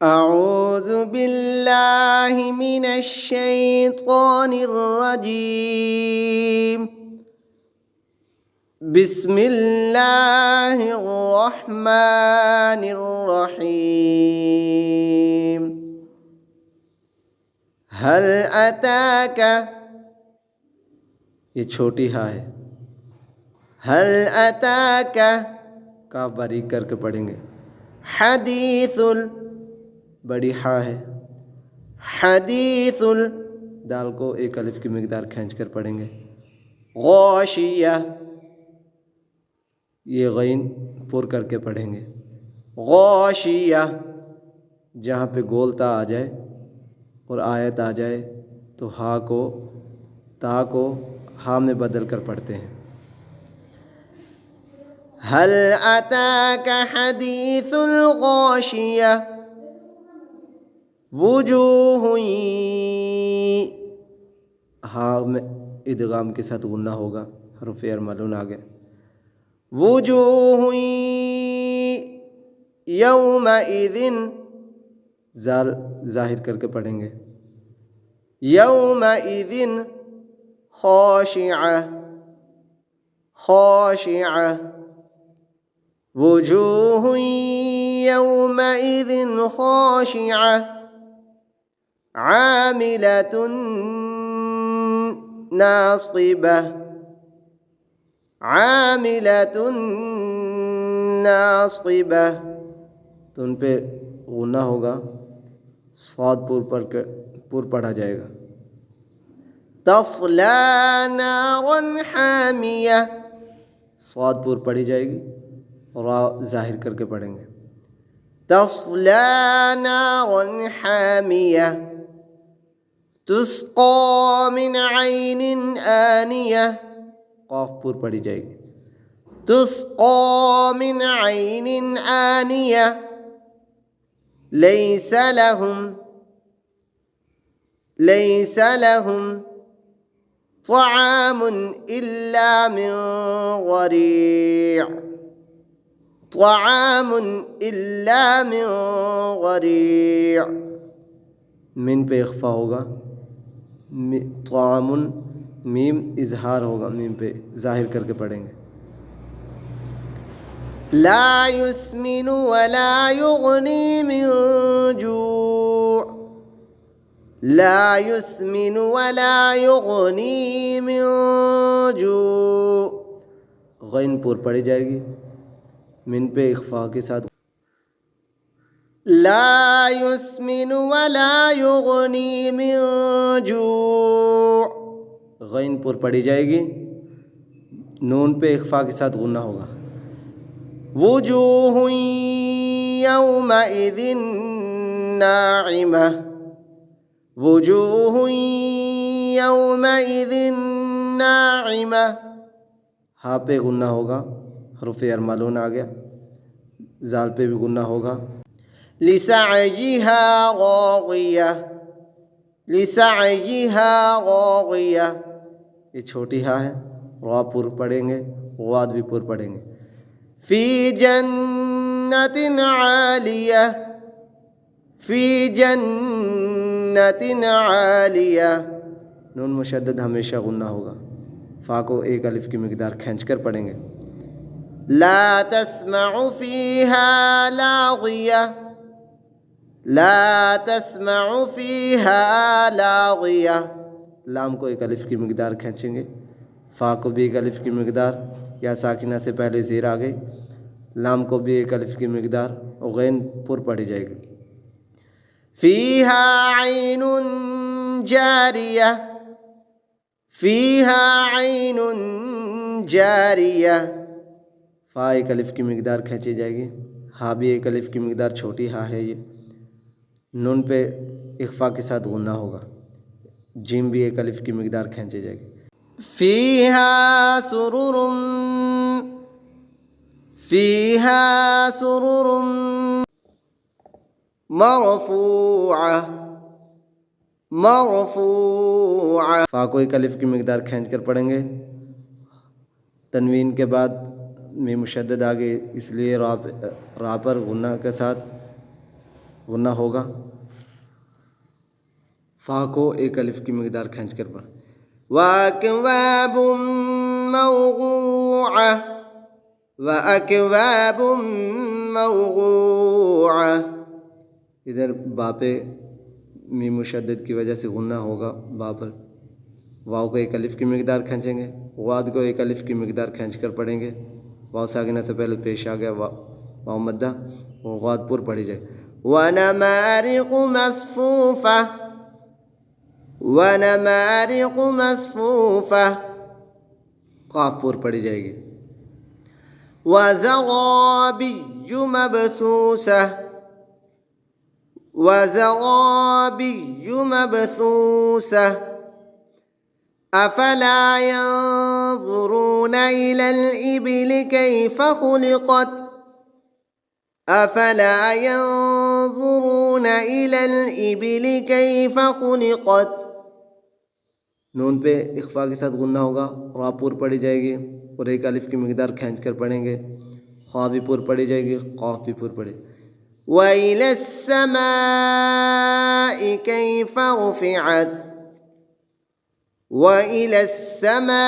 أعوذ بالله من الشيطان الرجيم. بسم الله الرحمن الرحيم. هل أتاك، یہ چھوٹی ہا ہے. هل أتاك کا باریک کر کے پڑھیں گے. حدیث بڑی ہا ہے. حدیث دال کو ایک الف کی مقدار کھینچ کر پڑھیں گے. غاشیہ یہ غین پر کر کے پڑھیں گے. غاشیہ جہاں پہ گولتا آ جائے اور آیت آ جائے تو ہا کو تا کو ہا میں بدل کر پڑھتے ہیں. هل أتاك حديث الغاشية. وجوہ ہا میں ادغام کے ساتھ غنہ ہوگا، حرف ارملون آ گئے. وجوہ یومئذ زال ظاہر کر کے پڑھیں گے. یومئذ خاشعہ خاشعہ. وجوہ یومئذ خاشعہ عاملۃ ناصبہ عاملۃ ناصبہ. تو ان پہ غنہ ہوگا، صاد پر پڑھا جائے گا. تصلی نارا حامیہ صاد پر پڑھی جائے گی اور را ظاہر کر کے پڑھیں گے. تصلی نارا حامیہ. تسقی من عین آنیہ قاف پر پڑھی جائے گی. تسقی من عین آنیہ. لیس لهم طعام إلا من ضریع. طعام إلا من ضریع. من پہ اخفا ہوگا، طعام میم اظہار ہوگا، میم پہ ظاہر کر کے پڑھیں گے. لا يسمن ولا يغني من جوع. لا يسمن ولا يغني من جوع. غین پر پڑھی جائے گی، من پہ اخفا کے ساتھ. لا يسمن ولا يغني من جوع. غین پر پڑھی جائے گی، نون پہ اخفا کے ساتھ غنہ ہوگا. وجوہ یومئذ ناعمہ. وجوہ یومئذ ناعمہ. ہا پہ غنہ ہوگا، حرف ارملون آ گیا. زال پہ بھی غنہ ہوگا. لسعیہا راضیہ. لسعیہا راضیہ یہ چھوٹی ہا ہے، را پر پڑھیں گے، غاد بھی پر پڑھیں گے. فی جنت عالیہ. فی جنت عالیہ. نون مشدد ہمیشہ غنہ ہوگا، فا کو ایک الف کی مقدار کھینچ کر پڑھیں گے. لا تسمع فیہا لاغیہ. لا تسمع فیہا لاغیہ. لام کو ایک الف کی مقدار کھینچیں گے، فا کو بھی ایک الف کی مقدار، یا ساکنہ سے پہلے زیر آ گئی. لام کو بھی ایک الف کی مقدار، غین پر پڑھی جائے گی. فیہا عین جاریہ. فیہا عین جاریہ. فا ایک الف کی مقدار کھینچی جائے گی، ہا بھی ایک الف کی مقدار، چھوٹی ہا ہے یہ. نون پہ اخفا کے ساتھ غنہ ہوگا، جیم بھی ایک الف کی مقدار کھینچی جائے گی. فیہا سرر. فیہا سرر مرفوعہ. مرفوعہ. فا کو ایک الف کی مقدار کھینچ کر پڑھیں گے. تنوین کے بعد میں مشدد آ گئی، اس لیے را پر غنہ کے ساتھ غنہ ہوگا. فا کو ایک الف کی مقدار کھینچ کر پڑھ. وَأَكْوَابٌ مَوْضُوعَةٌ وَأَكْوَابٌ مَوْضُوعَةٌ. ادھر با پہ میم مشدد کی وجہ سے غنہ ہوگا با پر. واو کو ایک الف کی مقدار کھینچیں گے. غاد کو ایک الف کی مقدار کھینچ کر پڑھیں گے. واو ساکنہ سے پہلے پیش آ گیا واو مدہ، وہ غاد پر پڑھی جائے. وَنَمَارِقُ مَصْفُوفَةٌ وَنَمَارِقُ مَصْفُوفَةٌ. قاف پر پڑھی جائے گی. وَزَغَابِيُّ مَبْثُوثَةٌ وَزَغَابِيُّ مَبْثُوثَةٌ. أَفَلَا يَنظُرُونَ إِلَى الْإِبِلِ كَيْفَ خُلِقَتْ أَفَلَا يَنظُرُونَ إِلَى الْإِبِلِ كَيْفَ خُلِقَتْ. نون پہ اخفا کے ساتھ غنہ ہوگا. را پر پڑھی جائے گی اور ایک الف کی مقدار کھینچ کر پڑھیں گے. خا بھی پر پڑھی جائے گی، قاف بھی پر پڑھے. وَإِلَى السَّمَاءِ كَيْفَ رُفِعَتْ وَإِلَى السَّمَاءِ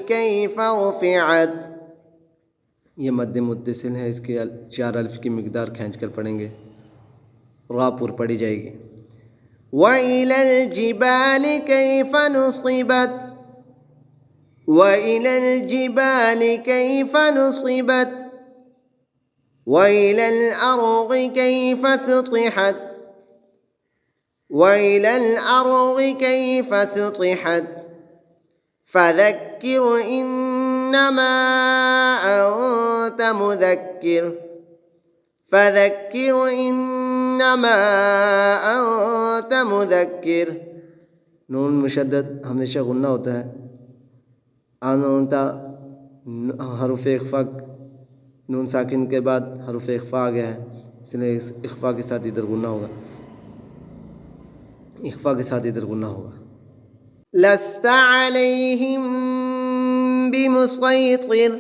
كَيْفَ رُفِعَتْ. یہ مد متصل ہے، اس کے 4 الف کی مقدار کھینچ کر پڑھیں گے. را پر پڑھی جائے گی. وَإِلَى الْجِبَالِ كَيْفَ نُصِبَتْ وَإِلَى الْجِبَالِ كَيْفَ نُصِبَتْ وَإِلَى الْأَرْضِ كَيْفَ سُطِحَتْ وَإِلَى الْأَرْضِ كَيْفَ سُطِحَتْ. فَذَكِّرْ إِنَّمَا أَنْتَ مُذَكِّرٌ فَذَكِّرْ إِنَّمَا أَنْتَ مُذَكِّرٌ. نون مشدد ہمیشہ غنہ ہوتا ہے. انتا حرف اخفا، نون ساکن کے بعد حرف اخفا آ گیا ہے، اس لیے اخفا کے ساتھ ادھر غنہ ہوگا. اخفا کے ساتھ ادھر غنہ ہوگا. لَسْتَ عَلَيْهِمْ بِمُسْيَطِرٍ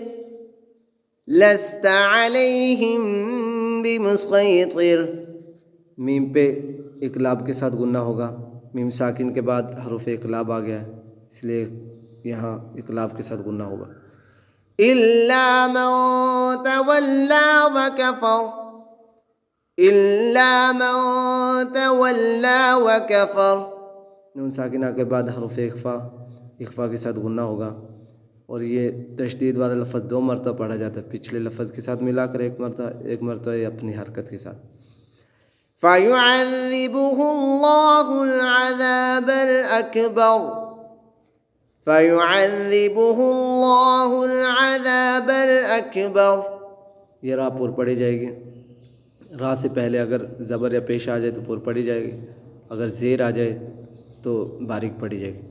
لَسْتَ عَلَيْهِمْ بِمُسْيَطِرٍ. میم پہ اقلاب کے ساتھ غنہ ہوگا. میم ساکن کے بعد حرف اقلاب آ گیا ہے، اس لیے یہاں اقلاب کے ساتھ غنہ ہوگا. إِلَّا مَن تَوَلَّى وَكَفَرَ إِلَّا مَن تَوَلَّى وَكَفَرَ. نون ساکنہ کے بعد حرف اخفا کے ساتھ غنہ ہوگا. اور یہ تشدید والا لفظ 2 مرتبہ پڑھا جاتا ہے، پچھلے لفظ کے ساتھ ملا کر ایک مرتبہ اپنی حرکت کے ساتھ. فَيُعَذِّبُهُ اللَّهُ الْعَذَابَ الْأَكْبَرَ فَيُعَذِّبُهُ اللَّهُ الْعَذَابَ الْأَكْبَرَ. یہ را پر پڑھی جائے گی. را سے پہلے اگر زبر یا پیش آ جائے تو پر پڑھی جائے گی، اگر زیر آ جائے تو باریک پڑھی جائے گی.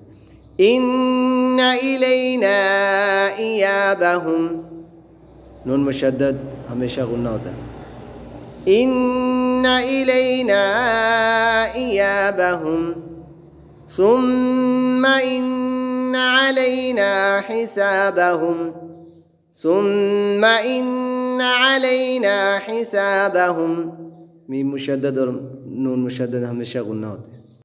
إِنَّ إِلَيْنَا إِيَابَهُمْ. نون مشدد ہمیشہ غنہ ہوتا ہے. إِنَّ إِلَيْنَا إِيَابَهُمْ ثُمَّ إِنَّ عَلَيْنَا حِسَابَهُمْ ثُمَّ إِنَّ عَلَيْنَا حِسَابَهُمْ. میم مشدد اور نون مشدد ہمیشہ غنہ ہوتے ہیں.